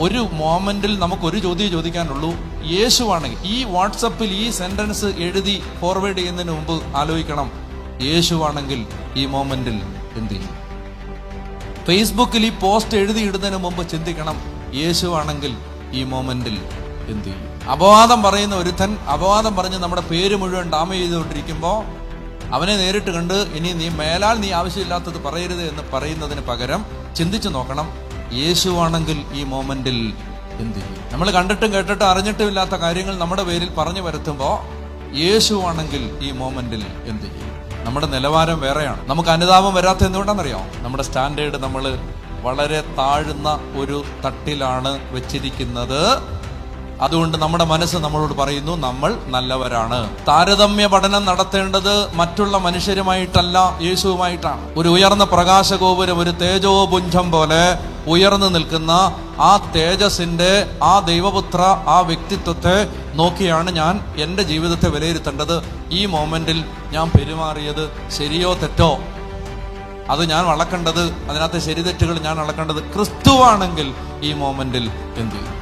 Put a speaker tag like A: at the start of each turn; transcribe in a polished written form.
A: ഒരു മോമെന്റിൽ നമുക്കൊരു ചോദ്യം ചോദിക്കാനുള്ളൂ. യേശുവാണെങ്കിൽ ഈ വാട്സപ്പിൽ ഈ സെന്റൻസ് എഴുതി ഫോർവേഡ് ചെയ്യുന്നതിന് മുമ്പ് ആലോചിക്കണം, യേശുവാണെങ്കിൽ ഈ മോമെന്റിൽ എന്ത് ചെയ്യും? ഫേസ്ബുക്കിൽ ഈ പോസ്റ്റ് എഴുതി ഇടുന്നതിന് മുമ്പ് ചിന്തിക്കണം, യേശുവാണെങ്കിൽ ഈ മോമെന്റിൽ എന്ത് ചെയ്യും? അപവാദം പറയുന്ന ഒരുത്തൻ അപവാദം പറഞ്ഞ് നമ്മുടെ പേര് മുഴുവൻ ഡാമേജ് ചെയ്തുകൊണ്ടിരിക്കുമ്പോൾ അവനെ നേരിട്ട് കണ്ട് ഇനി നീ മേലാൽ നീ ആവശ്യമില്ലാത്തത് പറയരുത് എന്ന് പറയുന്നതിന് പകരം ചിന്തിച്ചു നോക്കണം, യേശുവാണെങ്കിൽ ഈ മോമെന്റിൽ എന്ത് ചെയ്യും? നമ്മൾ കണ്ടിട്ടും കേട്ടിട്ടും അറിഞ്ഞിട്ടും ഇല്ലാത്ത കാര്യങ്ങൾ നമ്മുടെ പേരിൽ പറഞ്ഞു വരുത്തുമ്പോൾ യേശുവാണെങ്കിൽ ഈ മോമെന്റിൽ എന്ത് ചെയ്യും? നമ്മുടെ നിലവാരം വേറെയാണ്. നമുക്ക് അനുതാപം വരാത്ത എന്തുകൊണ്ടാണെന്നറിയാം? നമ്മുടെ സ്റ്റാൻഡേർഡ് നമ്മൾ വളരെ താഴ്ന്ന ഒരു തട്ടിലാണ് വെച്ചിരിക്കുന്നത്. അതുകൊണ്ട് നമ്മുടെ മനസ്സ് നമ്മളോട് പറയുന്നു, നമ്മൾ നല്ലവരാണ്. താരതമ്യ പഠനം നടത്തേണ്ടത് മറ്റുള്ള മനുഷ്യരുമായിട്ടല്ല, യേശുവുമായിട്ടാണ്. ഒരു ഉയർന്ന പ്രകാശഗോപുരം, ഒരു തേജോപുഞ്ചം പോലെ ഉയർന്നു നിൽക്കുന്ന ആ തേജസ്സിന്റെ, ആ ദൈവപുത്ര, ആ വ്യക്തിത്വത്തെ നോക്കിയാണ് ഞാൻ എൻ്റെ ജീവിതത്തെ വിലയിരുത്തേണ്ടത്. ഈ മോമെന്റിൽ ഞാൻ പെരുമാറിയത് ശരിയോ തെറ്റോ അത് ഞാൻ അളക്കേണ്ടത്, അതിനകത്തെ ശരി തെറ്റുകൾ ഞാൻ അളക്കേണ്ടത് ക്രിസ്തുവാണെങ്കിൽ ഈ മോമെന്റിൽ എന്ത് ചെയ്യും?